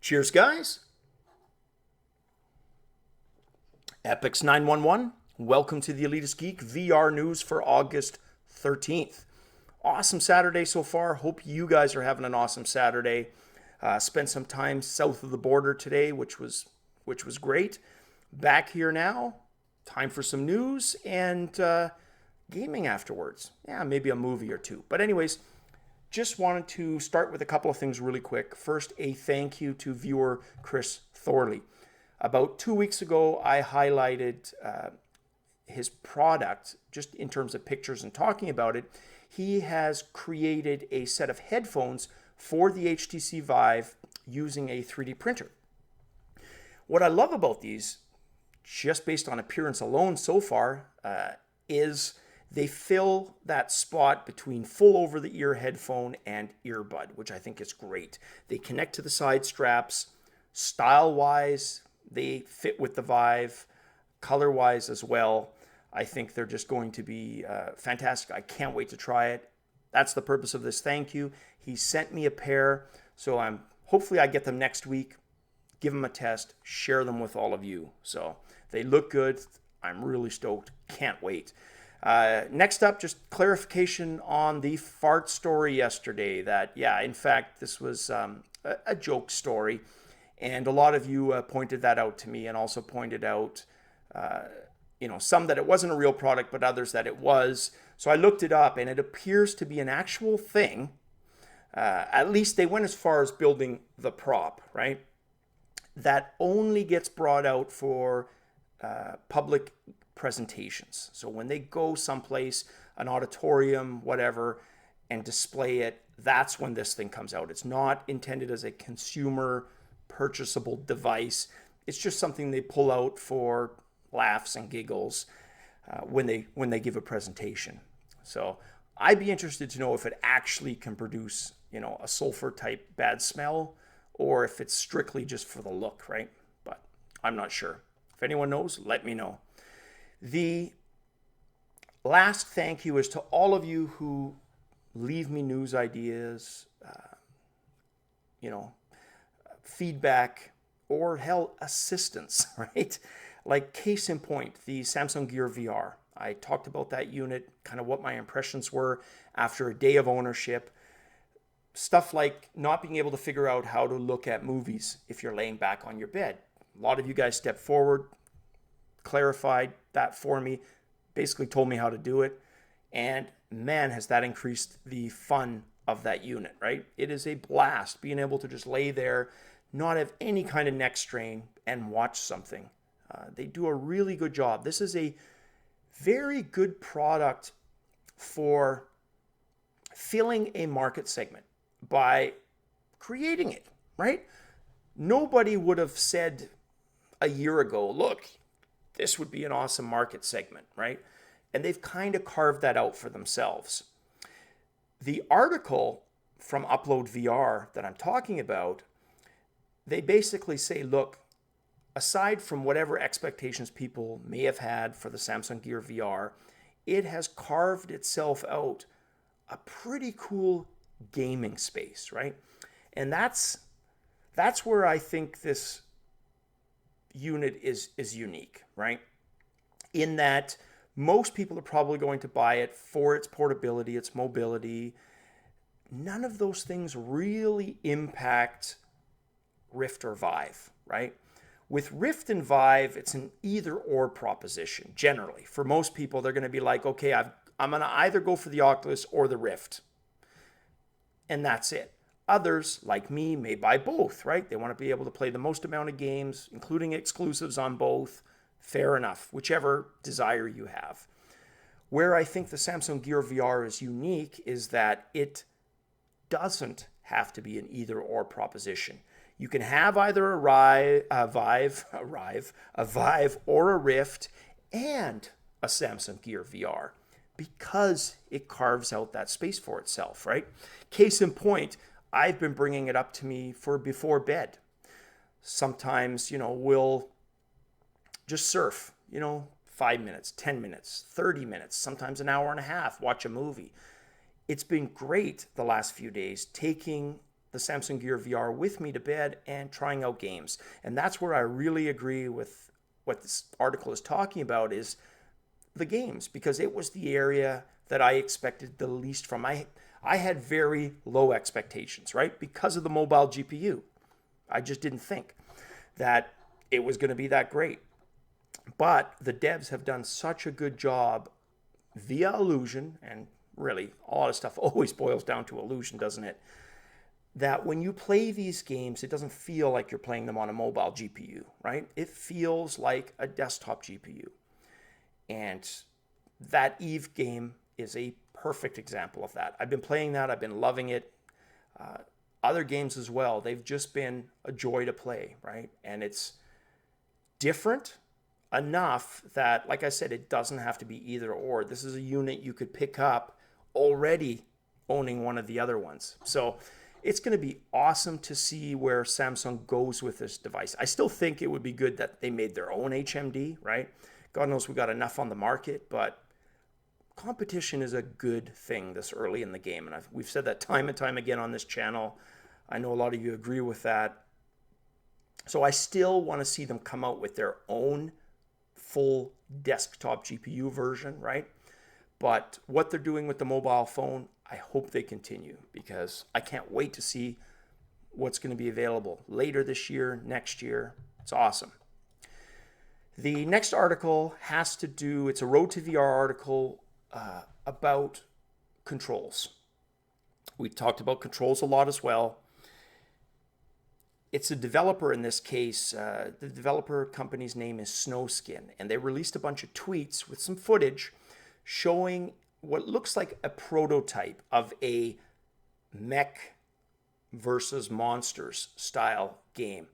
Cheers, guys. Epix 911, welcome to the Elitist Geek VR news for August 13th. Awesome Saturday so far. Hope you guys are having an awesome Saturday. Spent some time south of the border today, which was great. Back here now. Time for some news and gaming afterwards. Yeah, maybe a movie or two. But anyways, just wanted to start with a couple of things really quick. First, a thank you to viewer Chris Thorley. About 2 weeks ago, I highlighted his product just in terms of pictures and talking about it. He has created a set of headphones for the HTC Vive using a 3D printer. What I love about these, just based on appearance alone so far, is they fill that spot between full over-the-ear headphone and earbud, which I think is great. They connect to the side straps. Style-wise, they fit with the Vive. Color-wise as well, I think they're just going to be fantastic. I can't wait to try it. That's the purpose of this thank you. He sent me a pair, so hopefully I get them next week, give them a test, share them with all of you. So they look good. I'm really stoked. Can't wait. Next up, just clarification on the fart story yesterday. That, yeah, in fact, this was a joke story. And a lot of you pointed that out to me and also pointed out, some that it wasn't a real product, but others that it was. So I looked it up, and it appears to be an actual thing. At least they went as far as building the prop, right? That only gets brought out for public presentations. So when they go someplace, an auditorium, whatever, and display it, that's when this thing comes out. It's not intended as a consumer purchasable device. It's just something they pull out for laughs and giggles when they give a presentation. So I'd be interested to know if it actually can produce, a sulfur type bad smell, or if it's strictly just for the look, right? But I'm not sure. If anyone knows, let me know. The last thank you is to all of you who leave me news ideas, feedback, or hell, assistance, right? Like case in point, the Samsung Gear VR. I talked about that unit, kind of what my impressions were after a day of ownership. Stuff like not being able to figure out how to look at movies if you're laying back on your bed. A lot of you guys stepped forward, clarified that for me, basically told me how to do it. And man, has that increased the fun of that unit, right? It is a blast being able to just lay there, not have any kind of neck strain, and watch something. They do a really good job. This is a very good product for filling a market segment by creating it, right? Nobody would have said a year ago, look, this would be an awesome market segment, right? And they've kind of carved that out for themselves. The article from uploadvr that I'm talking about, they basically say, look, aside from whatever expectations people may have had for the Samsung Gear VR, it has carved itself out a pretty cool gaming space, right? And that's where I think this unit is unique, right? In that most people are probably going to buy it for its portability, its mobility. None of those things really impact Rift or Vive, right? With Rift and Vive, it's an either-or proposition, generally. For most people, they're going to be like, okay, I'm going to either go for the Oculus or the Rift. And that's it. Others, like me, may buy both, right? They want to be able to play the most amount of games, including exclusives on both. Fair enough, whichever desire you have. Where I think the Samsung Gear VR is unique is that it doesn't have to be an either-or proposition. You can have either a Vive or a Rift and a Samsung Gear VR because it carves out that space for itself, right? Case in point, I've been bringing it up to me for before bed. Sometimes, we'll just surf, 5 minutes, 10 minutes, 30 minutes, sometimes an hour and a half, watch a movie. It's been great the last few days taking the Samsung Gear VR with me to bed and trying out games. And that's where I really agree with what this article is talking about, is the games, because it was the area that I expected the least from. I had very low expectations, right? Because of the mobile GPU. I just didn't think that it was going to be that great. But the devs have done such a good job via Illusion, and really a lot of stuff always boils down to Illusion, doesn't it? That when you play these games, it doesn't feel like you're playing them on a mobile GPU, right? It feels like a desktop GPU. And that Eve game is a perfect example of that. I've been playing that. I've been loving it. Other games as well, they've just been a joy to play, right? And it's different enough that, like I said, it doesn't have to be either or. This is a unit you could pick up already owning one of the other ones. So it's going to be awesome to see where Samsung goes with this device. I still think it would be good that they made their own HMD, right? God knows we got enough on the market, but competition is a good thing this early in the game. And we've said that time and time again on this channel. I know a lot of you agree with that. So I still want to see them come out with their own full desktop GPU version, right? But what they're doing with the mobile phone, I hope they continue, because I can't wait to see what's going to be available later this year, next year. It's awesome. The next article has to do, it's a Road to VR article about controls. We talked about controls a lot as well. It's a developer in this case. The developer company's name is Snowskin, and they released a bunch of tweets with some footage showing what looks like a prototype of a Mech versus monsters style game.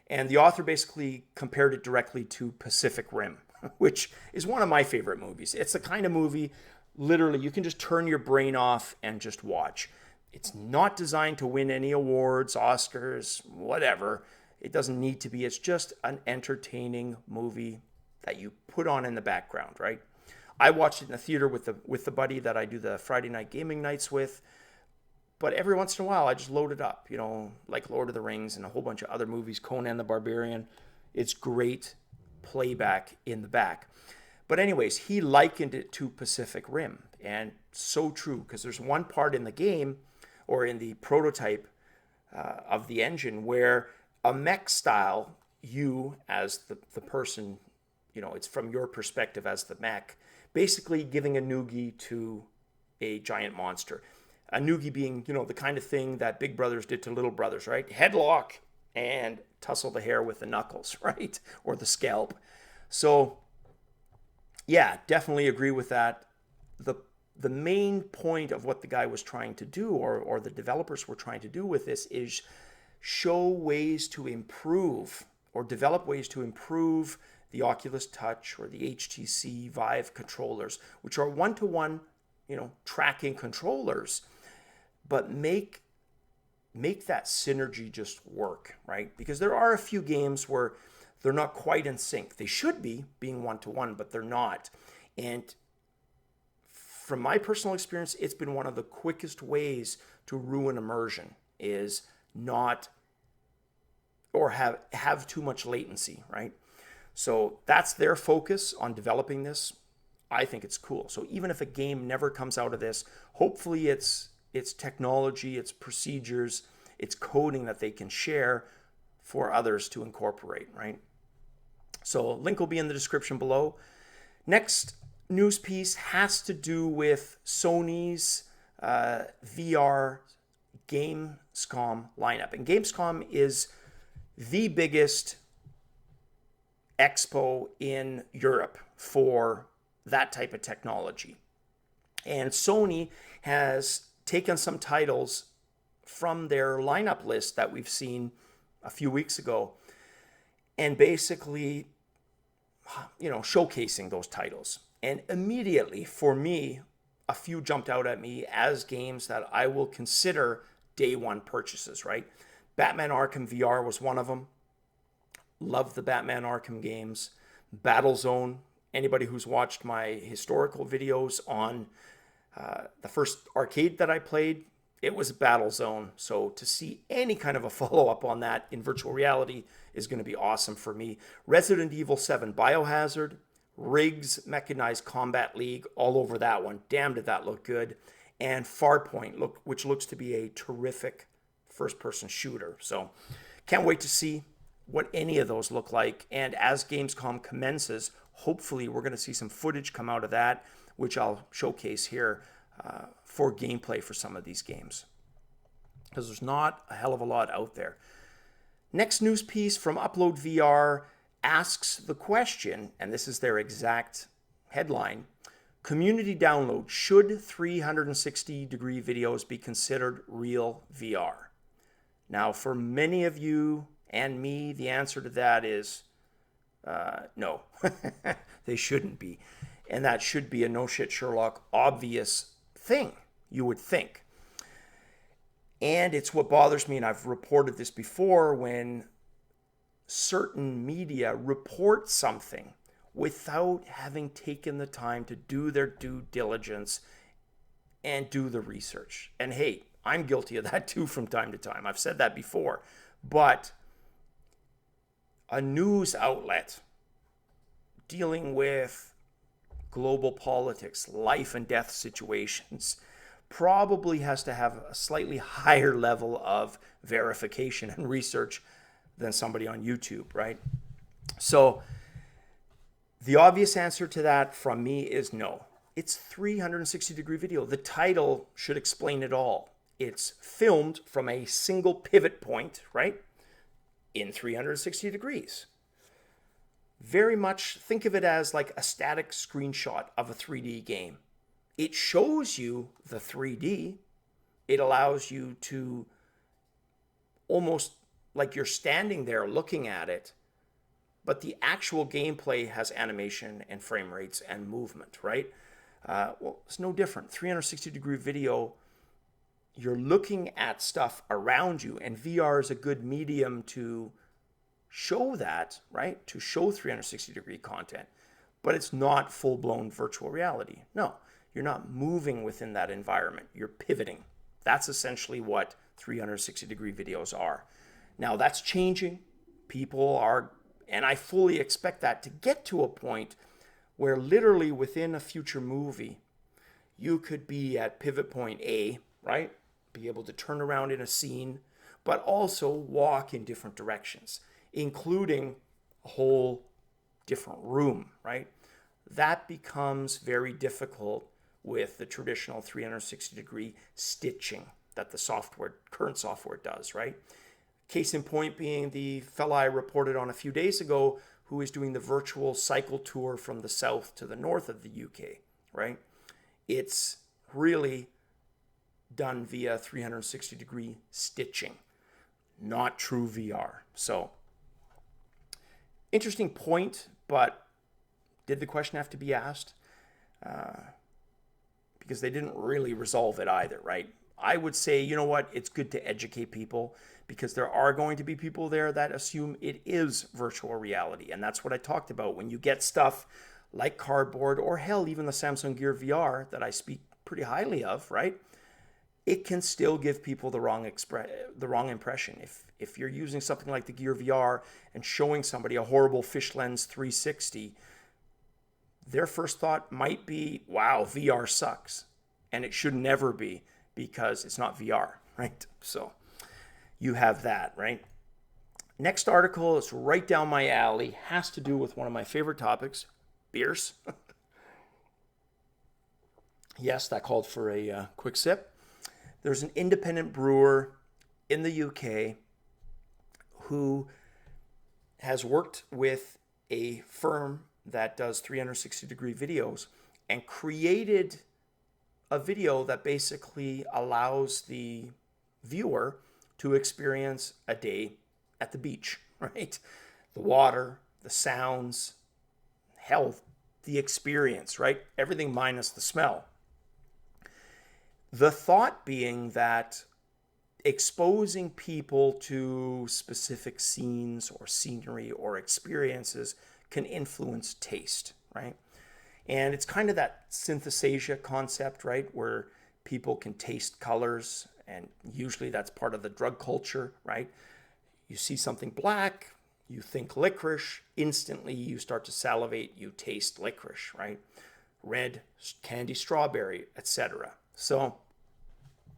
And the author basically compared it directly to Pacific Rim, which is one of my favorite movies. It's the kind of movie, literally, you can just turn your brain off and just watch. It's not designed to win any awards, Oscars, whatever. It doesn't need to be. It's just an entertaining movie that you put on in the background, right? I watched it in the theater with the buddy that I do the Friday night gaming nights with. But every once in a while, I just load it up, you know, like Lord of the Rings and a whole bunch of other movies, Conan the Barbarian. It's great playback in the back. But anyways, he likened it to Pacific Rim. And so true, because there's one part in the game, or in the prototype of the engine, where a mech style, you as the person, you know, it's from your perspective as the mech, basically giving a noogie to a giant monster. A noogie being, you know, the kind of thing that big brothers did to little brothers, right? Headlock and tussle the hair with the knuckles, right? Or the scalp. So, yeah, definitely agree with that. The main point of what the guy was trying to do, or the developers were trying to do with this, is show ways to improve or develop ways to improve the Oculus Touch or the HTC Vive controllers, which are one-to-one, you know, tracking controllers, but make that synergy just work, right? Because there are a few games where they're not quite in sync. They should be being one-to-one, but they're not. And from my personal experience, it's been one of the quickest ways to ruin immersion, is not, or have too much latency, right? So that's their focus on developing this. I think it's cool. So even if a game never comes out of this, hopefully it's technology, it's procedures, it's coding that they can share for others to incorporate, right? So link will be in the description below. Next news piece has to do with Sony's VR Gamescom lineup. And Gamescom is the biggest expo in Europe for that type of technology. And Sony has taken some titles from their lineup list that we've seen a few weeks ago and basically, you know, showcasing those titles. And immediately, for me, a few jumped out at me as games that I will consider day one purchases, right? Batman Arkham VR was one of them. Love the Batman Arkham games. Battlezone. Anybody who's watched my historical videos on the first arcade that I played, it was a battle zone. So to see any kind of a follow-up on that in virtual reality is going to be awesome for me. Resident Evil 7 Biohazard, Riggs Mechanized Combat League, all over that one. Damn, did that look good. And Farpoint, which looks to be a terrific first-person shooter. So can't wait to see what any of those look like. And as Gamescom commences, hopefully we're going to see some footage come out of that, which I'll showcase here for gameplay for some of these games, because there's not a hell of a lot out there. Next news piece from uploadvr asks the question, and this is their exact headline: community download, should 360-degree videos be considered real VR? Now, for many of you and me, the answer to that is no. They shouldn't be. And that should be a no shit Sherlock obvious thing, you would think. And it's what bothers me, and I've reported this before, when certain media report something without having taken the time to do their due diligence and do the research. And hey, I'm guilty of that too from time to time. I've said that before. But a news outlet dealing with global politics, life and death situations, probably has to have a slightly higher level of verification and research than somebody on YouTube, right? So the obvious answer to that from me is no. It's 360-degree video. The title should explain it all. It's filmed from a single pivot point, right? In 360 degrees. Very much think of it as like a static screenshot of a 3D game. It shows you the 3D. It allows you to almost like you're standing there looking at it, but the actual gameplay has animation and frame rates and movement, right? Well, it's no different. 360-degree video, you're looking at stuff around you, and VR is a good medium to show that, right? To show 360-degree content, but it's not full-blown virtual reality. No, you're not moving within that environment. You're pivoting. That's essentially what 360-degree videos are. Now, that's changing. People are, and I fully expect that to get to a point where literally within a future movie, you could be at pivot point A, right? Be able to turn around in a scene, but also walk in different directions, including a whole different room, right? That becomes very difficult with the traditional 360-degree stitching that the current software does, right? Case in point being the fella I reported on a few days ago who is doing the virtual cycle tour from the south to the north of the UK, right? It's really done via 360-degree stitching, not true VR. So, interesting point, but did the question have to be asked? Because they didn't really resolve it either, right? I would say, you know what, it's good to educate people, because there are going to be people there that assume it is virtual reality. And that's what I talked about. When you get stuff like cardboard, or hell, even the Samsung Gear VR that I speak pretty highly of, right? It can still give people the wrong impression. If you're using something like the Gear VR and showing somebody a horrible fish lens 360, their first thought might be, wow, VR sucks. And it should never be, because it's not VR, right? So you have that, right? Next article is right down my alley, has to do with one of my favorite topics, beers. Yes, that called for a quick sip. There's an independent brewer in the UK who has worked with a firm that does 360-degree videos and created a video that basically allows the viewer to experience a day at the beach, right? The water, the sounds, hell, the experience, right? Everything minus the smell. The thought being that exposing people to specific scenes or scenery or experiences can influence taste, right? And it's kind of that synthesizia concept, right? Where people can taste colors And usually that's part of the drug culture, right? You see something black, you think licorice, instantly you start to salivate, you taste licorice, right? Red, candy strawberry, etc. So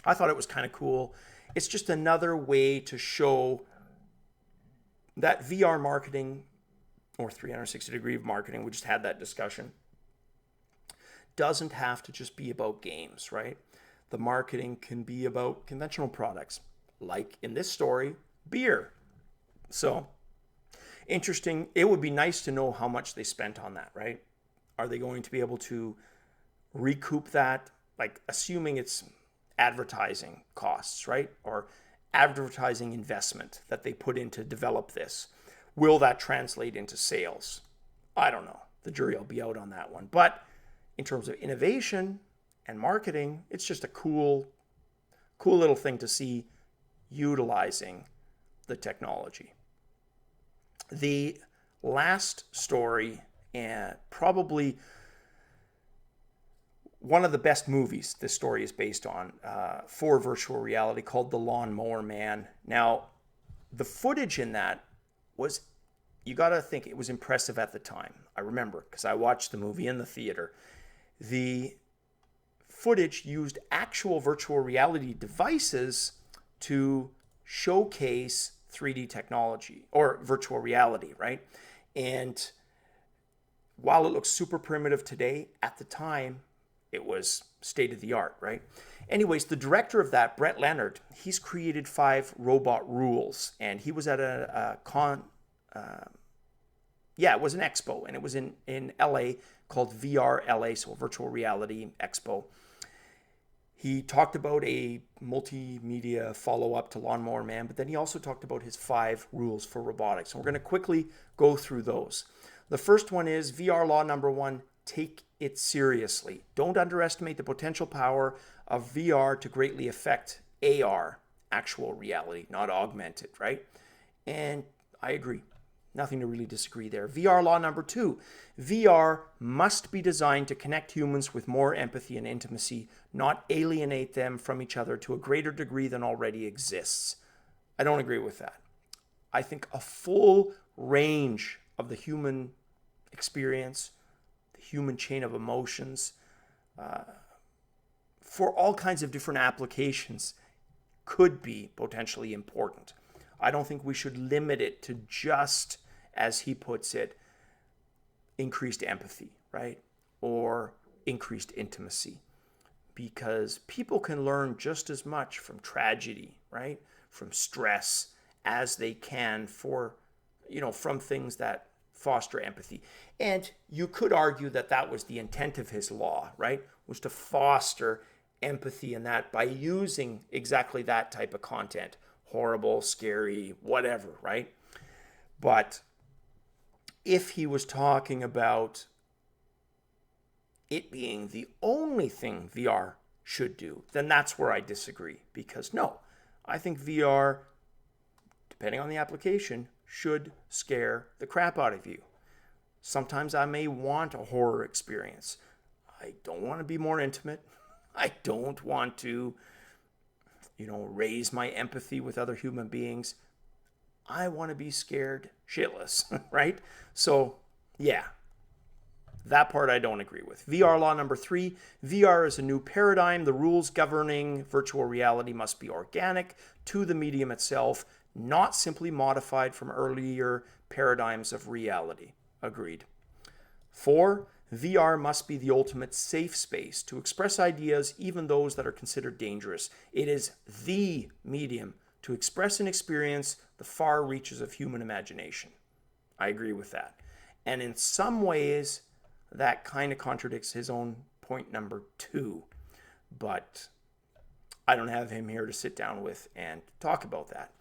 I thought it was kind of cool. It's just another way to show that VR marketing, or 360-degree marketing, we just had that discussion, doesn't have to just be about games, right? The marketing can be about conventional products, like in this story, beer. So interesting. It would be nice to know how much they spent on that, right? Are they going to be able to recoup that? Like, assuming it's advertising costs, right? Or advertising investment that they put in to develop this. Will that translate into sales? I don't know. The jury will be out on that one. But in terms of innovation and marketing, it's just a cool little thing to see utilizing the technology. The last story, and probably one of the best movies this story is based on for virtual reality, called The Lawnmower Man. Now, the footage in that was, you got to think, it was impressive at the time. I remember because I watched the movie in the theater. The footage used actual virtual reality devices to showcase 3D technology or virtual reality, right? And while it looks super primitive today, at the time, it was state of the art, right? Anyways, the director of that, Brett Leonard, he's created 5 robot rules, and he was at a it was an expo, and it was in LA called VR LA, so Virtual Reality Expo. He talked about a multimedia follow-up to Lawnmower Man, but then he also talked about his 5 rules for robotics. And we're going to quickly go through those. The first one is VR law number 1, take it seriously. Don't underestimate the potential power of VR to greatly affect AR, actual reality, not augmented, right? And I agree. Nothing to really disagree there. VR law number 2, VR must be designed to connect humans with more empathy and intimacy, not alienate them from each other to a greater degree than already exists. I don't agree with that. I think a full range of the human experience, the human chain of emotions, for all kinds of different applications could be potentially important. I don't think we should limit it to just, as he puts it, increased empathy, right? Or increased intimacy. Because people can learn just as much from tragedy, right? From stress as they can from things that foster empathy. And you could argue that that was the intent of his law, right? Was to foster empathy in that by using exactly that type of content. Horrible, scary, whatever, right? But if he was talking about it being the only thing VR should do, then that's where I disagree. Because no, I think VR, depending on the application, should scare the crap out of you. Sometimes I may want a horror experience. I don't want to be more intimate. I don't want to raise my empathy with other human beings. I want to be scared shitless, right? So, yeah, that part I don't agree with. VR law number 3, VR is a new paradigm. The rules governing virtual reality must be organic to the medium itself, not simply modified from earlier paradigms of reality. Agreed. 4, VR must be the ultimate safe space to express ideas, even those that are considered dangerous. It is the medium to express and experience the far reaches of human imagination. I agree with that. And in some ways, that kind of contradicts his own point number 2. But I don't have him here to sit down with and talk about that.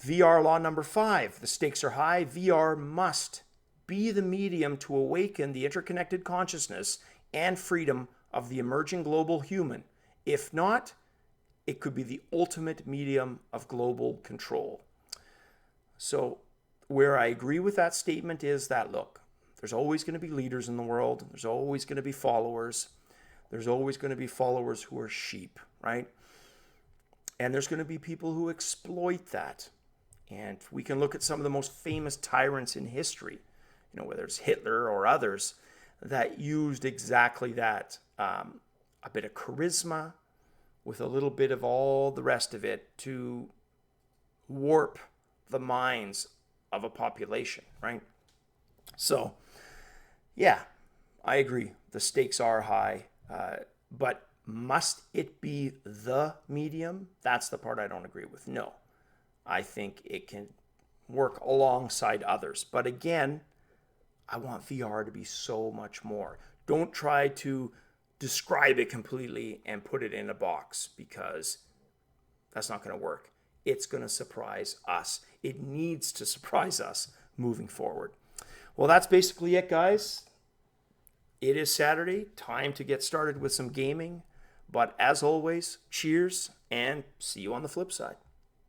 VR law number 5, the stakes are high. VR must be the medium to awaken the interconnected consciousness and freedom of the emerging global human. If not, it could be the ultimate medium of global control. So where I agree with that statement is that, look, there's always going to be leaders in the world. There's always going to be followers. There's always going to be followers who are sheep, right? And there's going to be people who exploit that. And we can look at some of the most famous tyrants in history, whether it's Hitler or others, that used exactly that. A bit of charisma with a little bit of all the rest of it to warp the minds of a population, right? So, yeah, I agree. The stakes are high, but must it be the medium? That's the part I don't agree with. No, I think it can work alongside others. But again, I want VR to be so much more. Don't try to describe it completely and put it in a box, because that's not going to work. It's going to surprise us. It needs to surprise us moving forward. Well, that's basically it, guys. It is Saturday, time to get started with some gaming. But as always, cheers and see you on the flip side.